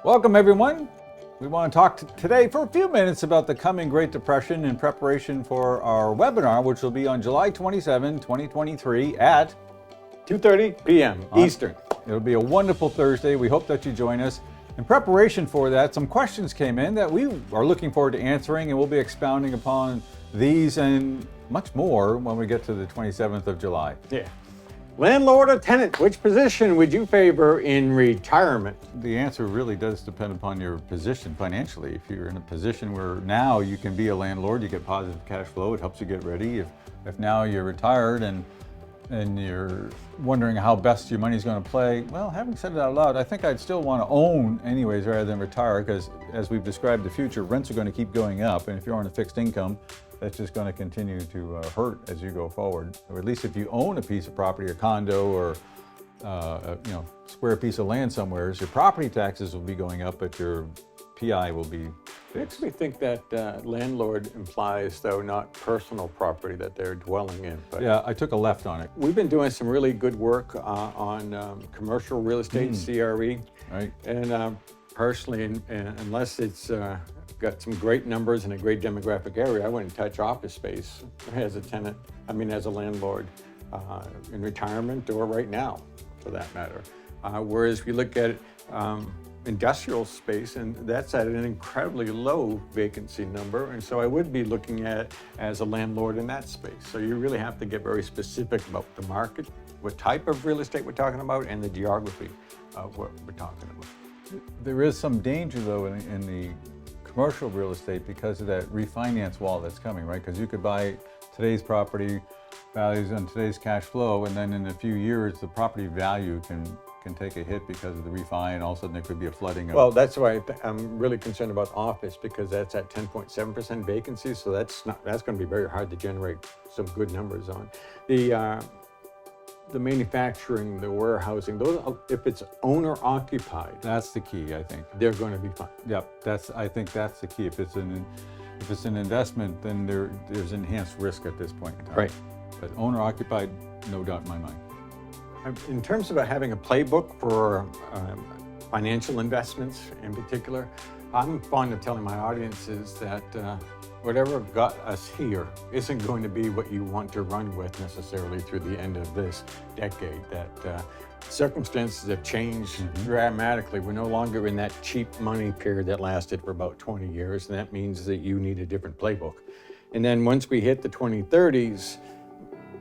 Welcome, everyone. We want to talk today for a few minutes about the coming Great Depression in preparation for our webinar, which will be on July 27, 2023 at 2:30 p.m. Eastern. It'll be a wonderful Thursday. We hope that you join us. In preparation for that, some questions came in that we are looking forward to answering, and we'll be expounding upon these and much more when we get to the 27th of July. Yeah. Landlord or tenant, which position would you favor in retirement? The answer really does depend upon your position financially. If you're in a position where now you can be a landlord, you get positive cash flow, it helps you get ready. If now you're retired and you're wondering how best your money's going to play, well, having said it out loud, I think I'd still want to own anyways rather than retire, because as we've described the future, rents are going to keep going up, and if you're on a fixed income, that's just going to continue to hurt as you go forward. Or at least if you own a piece of property, a condo, or square piece of land somewhere, your property taxes will be going up, but your PI will be fixed. Makes me think that landlord implies, though, not personal property that they're dwelling in. But yeah, I took a left on it. We've been doing some really good work on commercial real estate, CRE. Right. And personally, unless it's got some great numbers in a great demographic area, I wouldn't touch office space as a landlord in retirement or right now, for that matter. Whereas if you look at industrial space, and that's at an incredibly low vacancy number, and so I would be looking at it as a landlord in that space. So you really have to get very specific about the market, what type of real estate we're talking about, and the geography of what we're talking about. There is some danger, though, in the commercial real estate because of that refinance wall that's coming, right? Because you could buy today's property values on today's cash flow, and then in a few years, the property value can take a hit because of the refi, and all of a sudden there could be a flooding. Well, that's why I'm really concerned about office, because that's at 10.7% vacancy, so that's going to be very hard to generate some good numbers on. The manufacturing, the warehousing, those, if it's owner occupied, that's the key, I think. They're going to be fine. Yep, I think that's the key. If it's an investment, then there's enhanced risk at this point in time. Right. But owner occupied, no doubt in my mind. In terms of having a playbook for financial investments in particular, I'm fond of telling my audiences that whatever got us here isn't going to be what you want to run with necessarily through the end of this decade. That circumstances have changed dramatically. We're no longer in that cheap money period that lasted for about 20 years, and that means that you need a different playbook. And then once we hit the 2030s,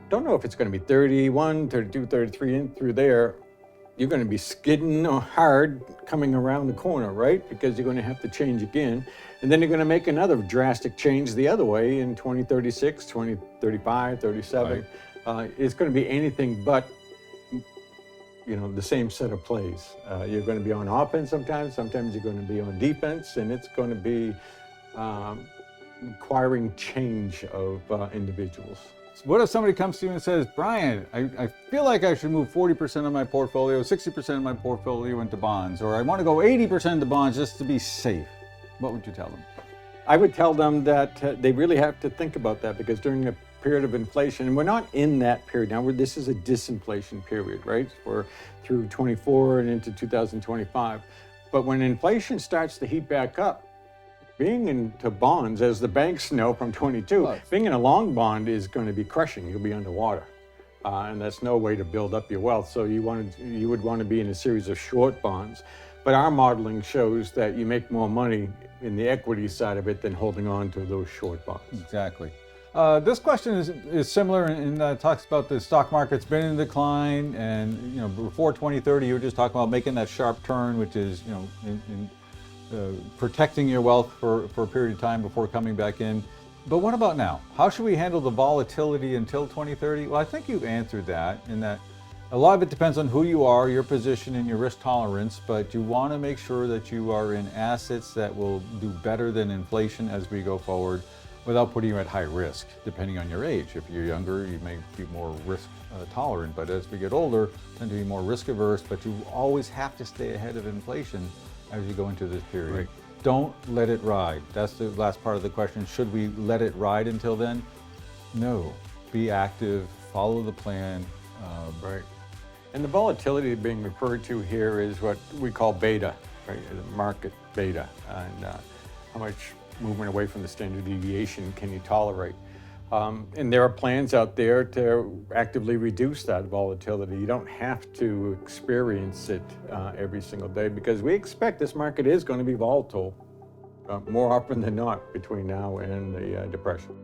don't know if it's going to be 31, 32, 33, and through there, you're going to be skidding hard coming around the corner, right? Because you're going to have to change again. And then you're going to make another drastic change the other way in 2036, 2035, 37. Right. It's going to be anything but, the same set of plays. You're going to be on offense sometimes you're going to be on defense, and it's going to be requiring change of individuals. What if somebody comes to you and says, Brian, I feel like I should move 40% of my portfolio, 60% of my portfolio into bonds, or I want to go 80% into bonds just to be safe? What would you tell them? I would tell them that they really have to think about that, because during a period of inflation, and we're not in that period now, this is a disinflation period, right? We're through 24 and into 2025. But when inflation starts to heat back up, being into bonds, as the banks know from 22, being in a long bond is going to be crushing. You'll be underwater. And that's no way to build up your wealth. So you would want to be in a series of short bonds. But our modeling shows that you make more money in the equity side of it than holding on to those short bonds. Exactly. This question is similar and talks about the stock market's been in decline, and before 2030 you were just talking about making that sharp turn, which is protecting your wealth for a period of time before coming back in. But what about now? How should we handle the volatility until 2030? Well, I think you've answered that, in that a lot of it depends on who you are, your position, and your risk tolerance, but you want to make sure that you are in assets that will do better than inflation as we go forward without putting you at high risk, depending on your age. If you're younger, you may be more risk tolerant, but as we get older, tend to be more risk averse, but you always have to stay ahead of inflation as you go into this period. Right. Don't let it ride. That's the last part of the question. Should we let it ride until then? No. Be active, follow the plan. Right. And the volatility being referred to here is what we call beta. right? The market beta, and how much movement away from the standard deviation can you tolerate? And there are plans out there to actively reduce that volatility. You don't have to experience it every single day, because we expect this market is going to be volatile more often than not between now and the depression.